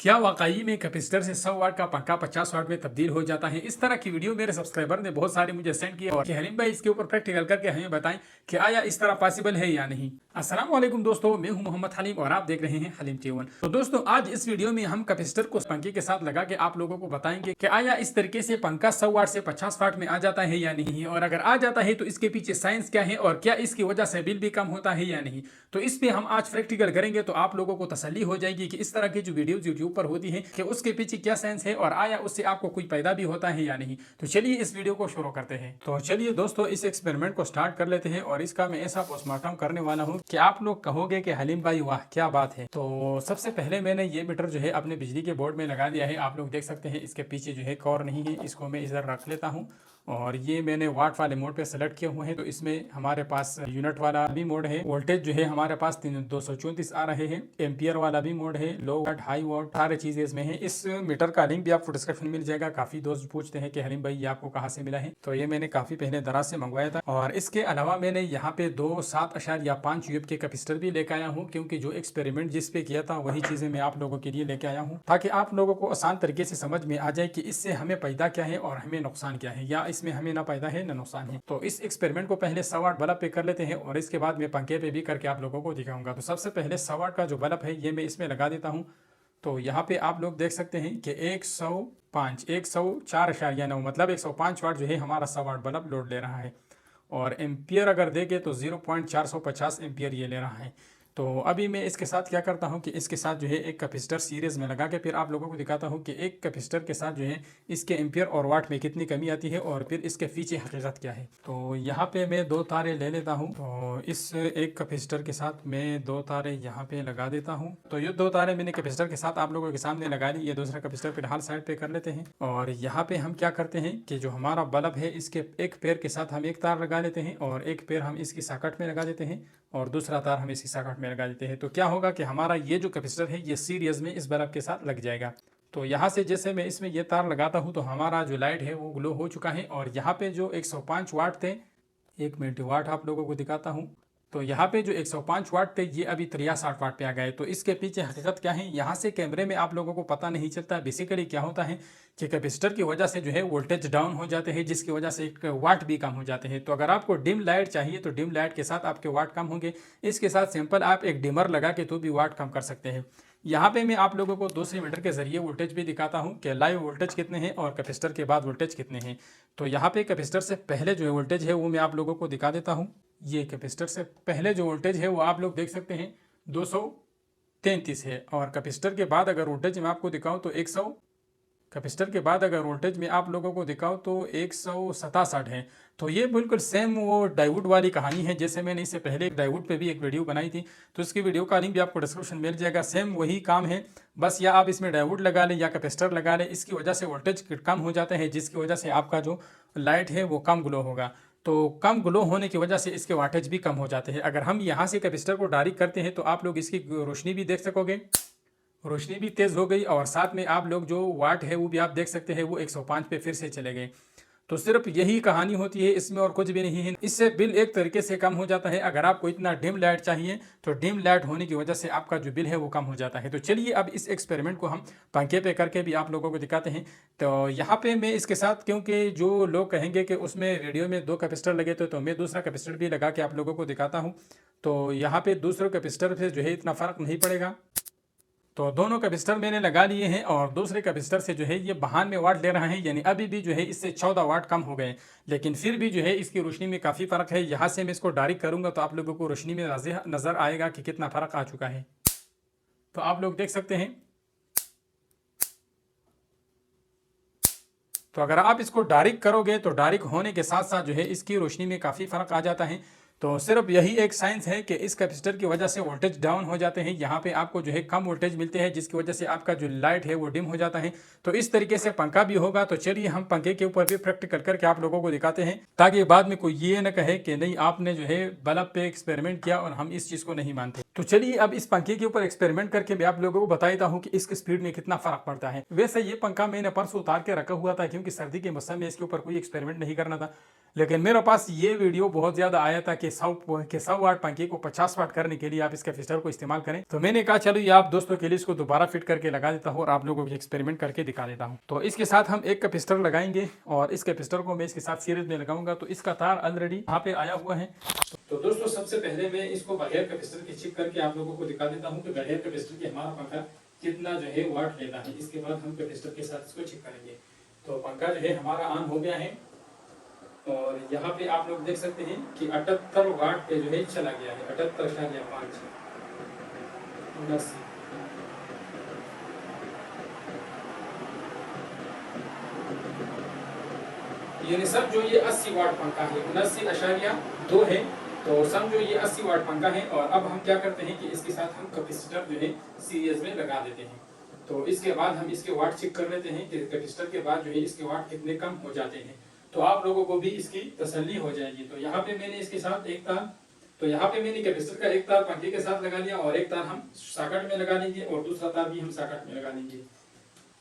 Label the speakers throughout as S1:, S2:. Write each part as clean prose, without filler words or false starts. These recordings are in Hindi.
S1: क्या वाकई में कैपेसिटर से 100 वाट का पंखा 50 वाट में तब्दील हो जाता है? इस तरह की वीडियो मेरे सब्सक्राइबर ने बहुत सारी मुझे सेंड की और हलीम भाई इसके ऊपर प्रैक्टिकल करके हमें बताएं कि आया इस तरह पॉसिबल है या नहीं। अस्सलाम वालेकुम दोस्तों, मैं हूं मोहम्मद हलीम और आप देख रहे हैं हलीम टी1। तो दोस्तों, आज इस वीडियो में हम कैपेसिटर को पंखे के साथ लगा के आप लोगों को बताएंगे कि आया इस तरीके से पंखा 100 वाट से 50 वाट में आ जाता है या नहीं, और अगर आ जाता है तो इसके पीछे साइंस क्या है और क्या इसकी वजह से बिल भी कम होता है या नहीं। तो इस पे हम आज प्रैक्टिकल करेंगे तो आप लोगों को तसल्ली हो जाएगी कि इस तरह की जो वीडियोज यूट्यूब पर होती है कि उसके पीछे क्या साइंस है और आया उससे आपको कोई फायदा भी होता है या नहीं। तो चलिए इस वीडियो को शुरू करते हैं। तो चलिए दोस्तों, इस एक्सपेरिमेंट को स्टार्ट कर लेते हैं और इसका मैं ऐसा पोस्टमार्टम करने वाला हूँ कि आप लोग कहोगे कि हलीम भाई वाह क्या बात है। तो सबसे पहले मैंने ये मीटर जो है अपने बिजली के बोर्ड में लगा दिया है। आप लोग देख सकते हैं इसके पीछे जो है कॉर नहीं है, इसको मैं इधर रख लेता हूँ और ये मैंने वाट वाले मोड पे सेलेक्ट किए हुए हैं। तो इसमें हमारे पास यूनिट वाला भी मोड है, वोल्टेज जो है हमारे पास 234 आ रहे हैं, एम्पियर वाला भी मोड है, लो वाट हाई वाट सारे चीजें इसमें है। इस मीटर का लिंक भी आपको डिस्क्रिप्शन में मिल जाएगा। काफी दोस्त पूछते हैं कि हलीम भाई ये आपको कहाँ से मिला है, तो ये मैंने काफी पहले दराज से मंगवाया था। और इसके अलावा मैंने यहाँ पे 2 7.5 यूएफ के कैपेसिटर भी लेके आया हूँ, क्योंकि जो एक्सपेरिमेंट जिस पे किया था वही चीजें मैं आप लोगों के लिए लेके आया हूँ, ताकि आप लोगों को आसान तरीके से समझ में आ जाए कि इससे हमें फायदा क्या है और हमें नुकसान क्या है, या इसमें हमें ना फायदा है ना नुकसान है। तो इस एक्सपेरिमेंट को पहले 100 वाट बल्ब पे कर लेते हैं और इसके बाद मैं पंखे पे भी करके आप लोगों को दिखाऊंगा। तो सबसे पहले 100 वाट का जो बल्ब है ये मैं इसमें लगा देता हूँ। तो यहाँ पे आप लोग देख सकते हैं कि 104.9 मतलब 105 वाट जो है हमारा 100 वाट बल्ब लोड ले रहा है, और एम्पियर अगर देखे तो 0.450 एम्पियर ये ले रहा है। तो अभी मैं इसके साथ क्या करता हूँ कि इसके साथ जो है एक कैपेसिटर सीरीज में लगा के फिर आप लोगों को दिखाता हूँ कि एक कैपेसिटर के साथ जो है इसके एम्पियर और वाट में कितनी कमी आती है और फिर इसके पीछे हकीकत क्या है। तो यहाँ पे मैं 2 तारे ले लेता हूँ। तो इस एक कैपेसिटर के साथ मैं 2 तारे यहाँ पे लगा देता हूँ। तो ये 2 तारे मैंने कैपेसिटर के साथ आप लोगों के सामने लगा ली। ये दूसरा कैपेसिटर फिलहाल साइड पे कर लेते हैं। और यहाँ पे हम क्या करते हैं कि जो हमारा बल्ब है इसके एक पैर के साथ हम एक तार लगा लेते हैं और एक पैर हम इसकी सॉकेट में लगा देते हैं और दूसरा तार हम इसकी सॉकेट में लगा देते हैं। तो क्या होगा कि हमारा ये जो कैपेसिटर है ये सीरीज में इस बल्ब के साथ लग जाएगा। तो यहाँ से जैसे मैं इसमें ये तार लगाता हूँ तो हमारा जो लाइट है वो ग्लो हो चुका है। और यहाँ पे जो 105 वाट थे, 1 मिनट वाट आप लोगों को दिखाता हूँ। तो यहाँ पे जो 105 वाट थे ये अभी 63 वाट पे आ गए। तो इसके पीछे हकीकत क्या है, यहाँ से कैमरे में आप लोगों को पता नहीं चलता। बेसिकली क्या होता है कि कैपेसिटर की वजह से जो है वोल्टेज डाउन हो जाते हैं, जिसकी वजह से वाट भी कम हो जाते हैं। तो अगर आपको डिम लाइट चाहिए तो डिम लाइट के साथ आपके वाट कम होंगे। इसके साथ सिंपल आप एक डिमर लगा के तो भी वाट कम कर सकते हैं। यहाँ पे मैं आप लोगों को दूसरे मीटर के जरिए वोल्टेज भी दिखाता हूँ कि लाइव वोल्टेज कितने हैं और कैपेसिटर के बाद वोल्टेज कितने हैं। तो यहाँ पे कैपेसिटर से पहले जो है वोल्टेज है वो मैं आप लोगों को दिखा देता हूँ। ये कैपेसिटर से पहले जो वोल्टेज है वो आप लोग देख सकते हैं 233 है, और कैपेसिटर के बाद अगर वोल्टेज मैं आपको दिखाऊं तो 100, कैपेसिटर के बाद अगर वोल्टेज में आप लोगों को दिखाऊं तो 167 है। तो ये बिल्कुल सेम वो डायोड वाली कहानी है, जैसे मैंने इससे पहले एक डायोड पे भी एक वीडियो बनाई थी, तो इसकी वीडियो का लिंक भी आपको डिस्क्रिप्शन मिल जाएगा। सेम वही काम है, बस या आप इसमें डायोड लगा लें या कैपेसिटर लगा लें, इसकी वजह से वोल्टेज कम हो जाता है, जिसकी वजह से आपका जो लाइट है वो कम ग्लो होगा। तो कम ग्लो होने की वजह से इसके वाटेज भी कम हो जाते हैं। अगर हम यहाँ से कैपेसिटर को डायरेक्ट करते हैं तो आप लोग इसकी रोशनी भी देख सकोगे, रोशनी भी तेज़ हो गई, और साथ में आप लोग जो वाट है वो भी आप देख सकते हैं वो 105 पे फिर से चले गए। तो सिर्फ यही कहानी होती है इसमें, और कुछ भी नहीं है। इससे बिल एक तरीके से कम हो जाता है। अगर आपको इतना डिम लाइट चाहिए तो डिम लाइट होने की वजह से आपका जो बिल है वो कम हो जाता है। तो चलिए अब इस एक्सपेरिमेंट को हम पंखे पे करके भी आप लोगों को दिखाते हैं। तो यहाँ पे मैं इसके साथ, क्योंकि जो लोग कहेंगे कि उसमें वीडियो में 2 कैपेसिटर लगे थे, तो मैं दूसरा कैपेसिटर भी लगा के आप लोगों को दिखाता हूँ। तो यहाँ पे दूसरे कैपेसिटर से जो है इतना फ़र्क नहीं पड़ेगा। तो दोनों कैपेसिटर मैंने लगा लिए हैं और दूसरे कैपेसिटर से जो है ये 92 वाट ले रहा है, यानी अभी भी जो है इससे 14 वाट कम हो गए, लेकिन फिर भी जो है इसकी रोशनी में काफ़ी फ़र्क है। यहाँ से मैं इसको डायरेक्ट करूँगा तो आप लोगों को रोशनी में नज़र आएगा कि कितना फ़र्क आ चुका है। तो आप लोग देख सकते हैं। तो अगर आप इसको डायरेक्ट करोगे तो डायरेक्ट होने के साथ साथ जो है इसकी रोशनी में काफ़ी फ़र्क आ जाता है। तो सिर्फ यही एक साइंस है कि इस कैपेसिटर की वजह से वोल्टेज डाउन हो जाते हैं। यहाँ पे आपको जो है कम वोल्टेज मिलते हैं, जिसकी वजह से आपका जो लाइट है वो डिम हो जाता है। तो इस तरीके से पंखा भी होगा। तो चलिए हम पंखे के ऊपर भी प्रैक्टिकल करके आप लोगों को दिखाते हैं, ताकि बाद में कोई ये न कहे कि नहीं आपने जो है बल्ब पे एक्सपेरिमेंट किया और हम इस चीज़ को नहीं मानते। तो चलिए अब इस पंखे के ऊपर एक्सपेरिमेंट करके मैं आप लोगों को बता देता हूँ कि इसके स्पीड में कितना फर्क पड़ता है। वैसे ये पंखा मैंने परसों उतार के रखा हुआ था क्योंकि सर्दी के मौसम में इसके ऊपर कोई एक्सपेरिमेंट नहीं करना था, लेकिन मेरे पास ये वीडियो बहुत ज़्यादा आया था कि 100 वाट पंखे को 50 वाट करने के लिए आप इस कैपेसिटर को इस्तेमाल करें। तो मैंने कहा चलो ये आप दोस्तों के लिए इसको दोबारा फिट करके लगा देता हूँ और आप लोगों को एक्सपेरिमेंट करके दिखा देता हूँ। तो इसके साथ हम एक कैपेसिटर लगाएंगे और इस कैपेसिटर को मैं इसके साथ सीरीज में लगाऊंगा। तो इसका तार ऑलरेडी यहाँ पे आया हुआ है। तो दोस्तों सबसे पहले मैं इसको बगैर कैपेसिटर के चेक करके आप लोगों को दिखा देता हूँ कि बगैर कैपेसिटर के हमारा पंखा कितना जो है वाट लेता है। इसके बाद हम कैपेसिटर के साथ इसको चेक करेंगे। तो पंखा जो है हमारा ऑन हो गया है और यहाँ पे आप लोग देख सकते हैं कि 78 वाट पे जो है चला गया है, 78.5 यानी सब जो ये 80 वाट पंखा है, 79.2 है। तो समझो ये 80 वाट पंखा है। और अब हम क्या करते हैं कि इसके साथ हम कैपेसिटर जो है सीरीज में लगा देते हैं। तो इसके बाद हम इसके वाट चेक कर लेते हैं कि कैपेसिटर के बाद जो है इसके वाट कितने कम हो जाते हैं, तो आप लोगों को भी इसकी तसल्ली हो जाएगी। तो यहाँ पे मैंने इसके साथ एक तार, तो यहाँ पे मैंने कैपेसिटर का एक तार पंखे के साथ लगा लिया और एक तार हम सॉकेट में लगा लेंगे और दूसरा तार भी हम सॉकेट में लगा लेंगे।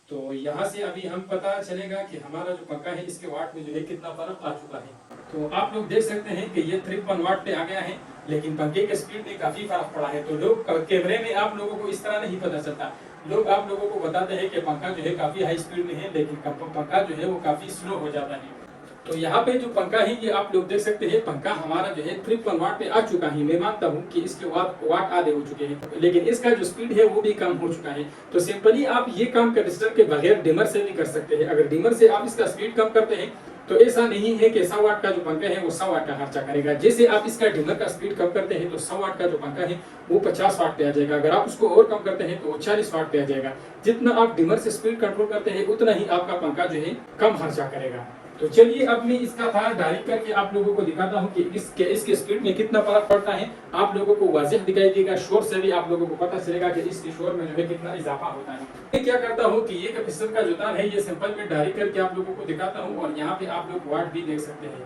S1: तो यहाँ से अभी हम पता चलेगा कि हमारा जो पंखा है इसके वाट में जो है कितना फर्क आ चुका है। तो आप लोग देख सकते हैं कि ये 53 वाट पे आ गया है, लेकिन पंखे के स्पीड में काफी फर्क पड़ा है। तो लोग कैमरे में आप लोगों को इस तरह नहीं पता चलता, लोग आप लोगों को बताते हैं कि पंखा जो है काफी हाई स्पीड में है, लेकिन पंखा जो है वो काफी स्लो हो जाता है। तो यहाँ पे जो पंखा है ये आप लोग देख सकते हैं, पंखा हमारा जो है 53 वाट पे आ चुका है। मैं मानता हूँ कि इसके वाट आधे हो चुके हैं, लेकिन इसका जो स्पीड है वो भी कम हो चुका है। तो सिंपली आप ये काम कैपेसिटर के बगैर डिमर से भी कर सकते हैं। अगर डिमर से आप इसका स्पीड कम करते हैं तो ऐसा नहीं है कि 100 वाट का जो पंखा है वो 100 वाट का खर्चा करेगा। जैसे आप इसका डिमर का स्पीड कम करते हैं तो 100 वाट का जो पंखा है वो 50 वाट पे आ जाएगा। अगर आप उसको और कम करते हैं तो 40 वाट पे आ जाएगा। जितना आप डिमर से स्पीड कंट्रोल करते हैं उतना ही आपका पंखा जो है कम खर्चा करेगा। तो चलिए अब मैं इसका तार डायरेक्ट करके आप लोगों को दिखाता हूँ कि इसके स्पीड में कितना फर्क पड़ता है। आप लोगों को वाज़ेह दिखाई देगा, शोर से भी आप लोगों को पता चलेगा कि इसके शोर में जो है कितना इजाफा होता है। मैं क्या करता हूँ कि ये कैपेसिटर का जो तार है ये सिंपल में डायरेक्ट करके आप लोगों को दिखाता हूँ और यहाँ पे आप लोग वाट भी देख सकते हैं।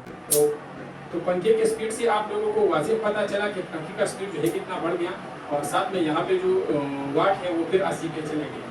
S1: तो पंखे के स्पीड से आप लोगों को वाज़ेह पता चला कि पंखे का स्पीड जो है कितना बढ़ गया और साथ में यहाँ पे जो वाट है वो फिर 80 पे चले गए।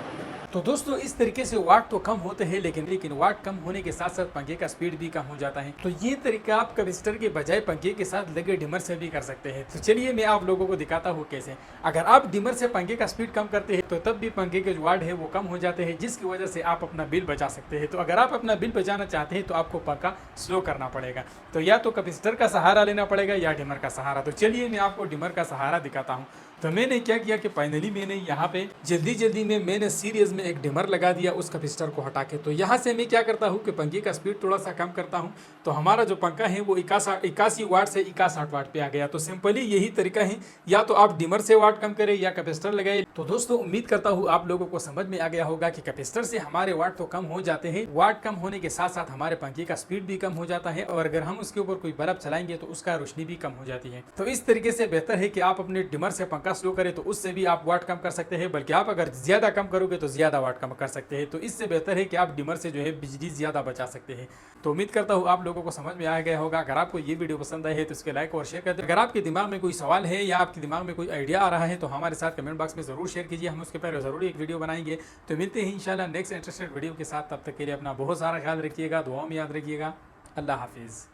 S1: तो दोस्तों इस तरीके से वाट तो कम होते हैं, लेकिन वाट कम होने के साथ साथ पंखे का स्पीड भी कम हो जाता है। तो ये तरीका आप कैपेसिटर के बजाय पंखे के साथ लगे डिमर से भी कर सकते हैं। तो चलिए मैं आप लोगों को दिखाता हूँ कैसे। अगर आप डिमर से पंखे का स्पीड कम करते हैं तो तब भी पंखे के जो वाट है वो कम हो जाते हैं, जिसकी वजह से आप अपना बिल बचा सकते हैं। तो अगर आप अपना बिल बचाना चाहते हैं तो आपको पंखा स्लो करना पड़ेगा। तो या तो कैपेसिटर का सहारा लेना पड़ेगा या डिमर का सहारा। तो चलिए मैं आपको डिमर का सहारा दिखाता हूँ। तो मैंने क्या किया कि फाइनली मैंने यहाँ पे जल्दी में मैंने सीरीज में एक डिमर लगा दिया उस कैपेसिटर को हटा के। तो यहाँ से मैं क्या करता हूँ कि पंखे का स्पीड थोड़ा सा कम करता हूँ। तो हमारा जो पंखा है वो 81 वाट से 61 वाट पे आ गया। तो सिंपली यही तरीका है, या तो आप डिमर से वाट कम करें या कैपेसिटर लगाए। तो दोस्तों उम्मीद करता हूँ आप लोगों को समझ में आ गया होगा कि कैपेसिटर से हमारे वाट तो कम हो जाते हैं, वाट कम होने के साथ साथ हमारे पंखे का स्पीड भी कम हो जाता है और अगर हम उसके ऊपर कोई बल्ब चलाएंगे तो उसका रोशनी भी कम हो जाती है। तो इस तरीके से बेहतर है कि आप अपने डिमर से पंखा स्लो करें तो उससे भी आप वाट कम कर सकते हैं, बल्कि आप अगर ज्यादा कम करोगे तो ज्यादा वाट कम कर सकते हैं। तो इससे बेहतर है कि आप डिमर से जो है बिजली ज्यादा बचा सकते हैं। तो उम्मीद करता हूँ आप लोगों को समझ में आ गया होगा। अगर आपको ये वीडियो पसंद आए है तो इसके लाइक और शेयर कर दें। अगर आपके दिमाग में कोई सवाल है या आपके दिमाग में कोई आइडिया आ रहा है तो हमारे साथ कमेंट बॉक्स में जरूर शेयर कीजिए, हम उसके पर जरूर एक वीडियो बनाएंगे। तो मिलते हैं इंशाल्लाह नेक्स्ट इंटरेस्टेड वीडियो के साथ। तब तक के लिए अपना बहुत सारा ख्याल रखिएगा, दुआओं में याद रखिएगा। अल्लाह हाफिज़।